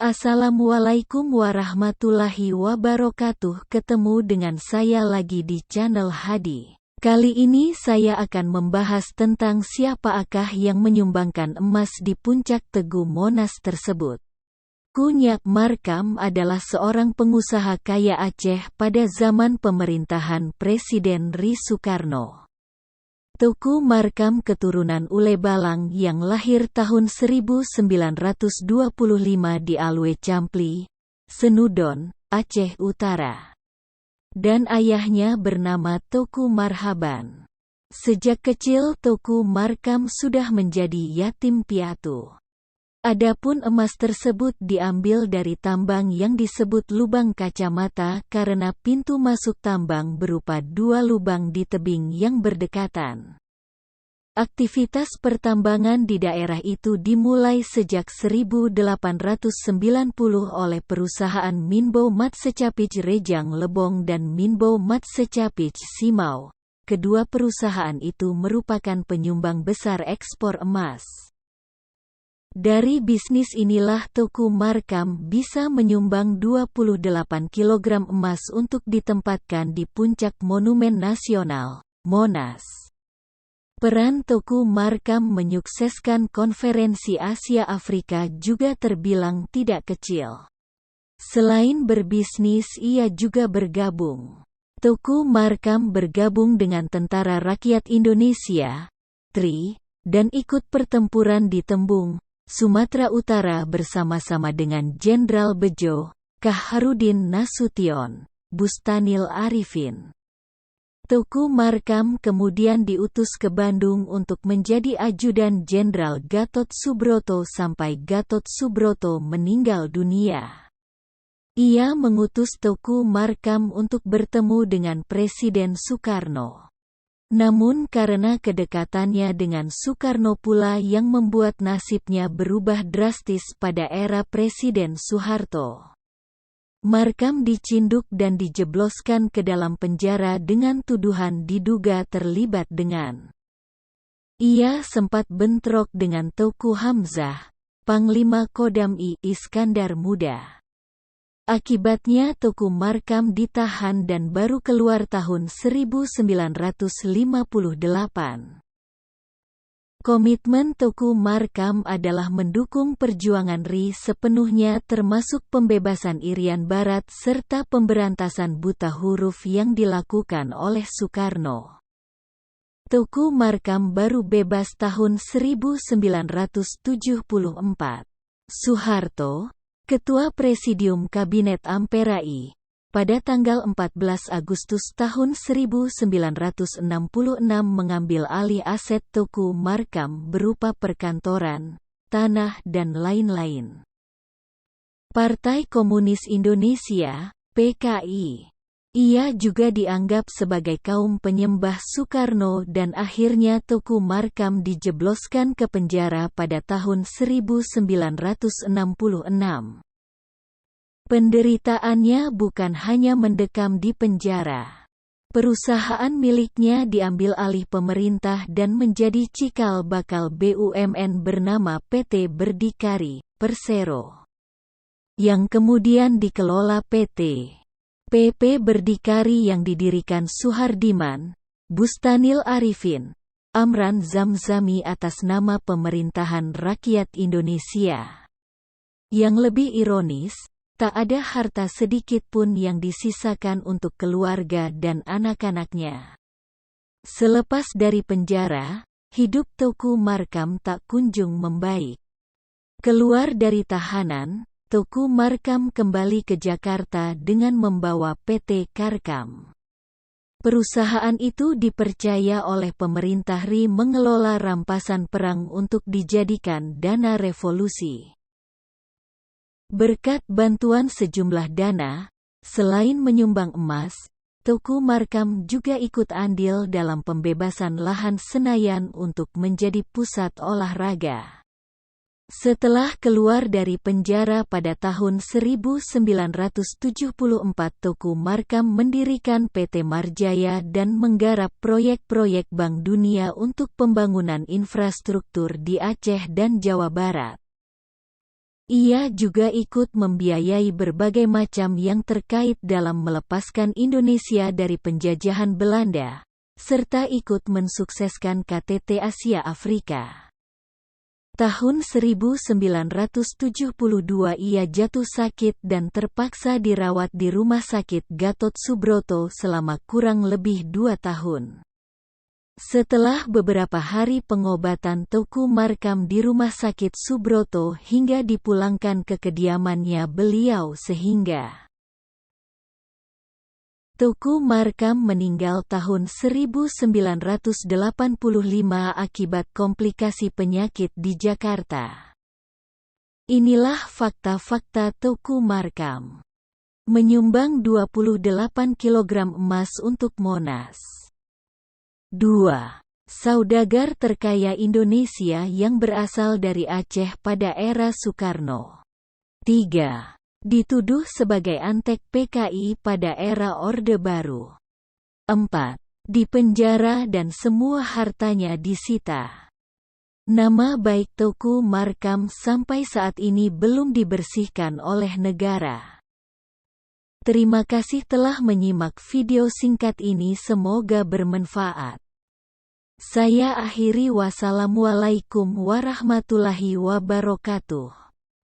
Assalamualaikum warahmatullahi wabarakatuh. Ketemu dengan saya lagi di channel Hadi. Kali ini saya akan membahas tentang siapakah yang menyumbangkan emas di puncak Tugu Monas tersebut. Kunyak Markam adalah seorang pengusaha kaya Aceh pada zaman pemerintahan Presiden Ri Sukarno. Teuku Markam keturunan Ule Balang yang lahir tahun 1925 di Alwe Campli, Senudon, Aceh Utara. Dan ayahnya bernama Teuku Marhaban. Sejak kecil Teuku Markam sudah menjadi yatim piatu. Adapun emas tersebut diambil dari tambang yang disebut lubang kacamata karena pintu masuk tambang berupa dua lubang di tebing yang berdekatan. Aktivitas pertambangan di daerah itu dimulai sejak 1890 oleh perusahaan Minbo Mat Secapij Rejang Lebong dan Minbo Mat Secapij Simau. Kedua perusahaan itu merupakan penyumbang besar ekspor emas. Dari bisnis inilah Teuku Markam bisa menyumbang 28 kg emas untuk ditempatkan di puncak Monumen Nasional, Monas. Peran Teuku Markam menyukseskan konferensi Asia Afrika juga terbilang tidak kecil. Selain berbisnis ia juga bergabung. Teuku Markam bergabung dengan Tentara Rakyat Indonesia, TRI, dan ikut pertempuran di Tembung, Sumatera Utara bersama-sama dengan Jenderal Bejo, Kaharudin Nasution, Bustanil Arifin. Teuku Markam kemudian diutus ke Bandung untuk menjadi ajudan Jenderal Gatot Subroto sampai Gatot Subroto meninggal dunia. Ia mengutus Teuku Markam untuk bertemu dengan Presiden Sukarno. Namun karena kedekatannya dengan Sukarno pula yang membuat nasibnya berubah drastis pada era Presiden Soeharto. Markam dicinduk dan dijebloskan ke dalam penjara dengan tuduhan diduga terlibat dengan. Ia sempat bentrok dengan Teuku Hamzah, Panglima Kodam I Iskandar Muda. Akibatnya Teuku Markam ditahan dan baru keluar tahun 1958. Komitmen Teuku Markam adalah mendukung perjuangan Ri sepenuhnya termasuk pembebasan Irian Barat serta pemberantasan buta huruf yang dilakukan oleh Sukarno. Teuku Markam baru bebas tahun 1974. Soeharto, Ketua Presidium Kabinet Ampera I, pada tanggal 14 Agustus tahun 1966 mengambil alih aset Teuku Markam berupa perkantoran, tanah dan lain-lain. Partai Komunis Indonesia, PKI. Ia juga dianggap sebagai kaum penyembah Sukarno dan akhirnya Teuku Markam dijebloskan ke penjara pada tahun 1966. Penderitaannya bukan hanya mendekam di penjara. Perusahaan miliknya diambil alih pemerintah dan menjadi cikal bakal BUMN bernama PT Berdikari, Persero, yang kemudian dikelola PT PP Berdikari yang didirikan Suhardiman, Bustanil Arifin, Amran Zamzami atas nama Pemerintahan Rakyat Indonesia. Yang lebih ironis, tak ada harta sedikit pun yang disisakan untuk keluarga dan anak-anaknya. Selepas dari penjara, hidup Teuku Markam tak kunjung membaik. Keluar dari tahanan, Teuku Markam kembali ke Jakarta dengan membawa PT Karkam. Perusahaan itu dipercaya oleh pemerintah Ri mengelola rampasan perang untuk dijadikan dana revolusi. Berkat bantuan sejumlah dana, selain menyumbang emas, Teuku Markam juga ikut andil dalam pembebasan lahan Senayan untuk menjadi pusat olahraga. Setelah keluar dari penjara pada tahun 1974, Teuku Markam mendirikan PT Marjaya dan menggarap proyek-proyek Bank Dunia untuk pembangunan infrastruktur di Aceh dan Jawa Barat. Ia juga ikut membiayai berbagai macam yang terkait dalam melepaskan Indonesia dari penjajahan Belanda, serta ikut mensukseskan KTT Asia Afrika. Tahun 1972 ia jatuh sakit dan terpaksa dirawat di Rumah Sakit Gatot Subroto selama kurang lebih 2 tahun. Setelah beberapa hari pengobatan, Teuku Markam di Rumah Sakit Subroto hingga dipulangkan ke kediamannya beliau sehingga Teuku Markam meninggal tahun 1985 akibat komplikasi penyakit di Jakarta. Inilah fakta-fakta Teuku Markam. Menyumbang 28 kg emas untuk Monas. 2. Saudagar terkaya Indonesia yang berasal dari Aceh pada era Soekarno. 3. Dituduh sebagai antek PKI pada era Orde Baru. 4. Dipenjara dan semua hartanya disita. Nama baik Teuku Markam sampai saat ini belum dibersihkan oleh negara. Terima kasih telah menyimak video singkat ini, semoga bermanfaat. Saya akhiri, wassalamualaikum warahmatullahi wabarakatuh.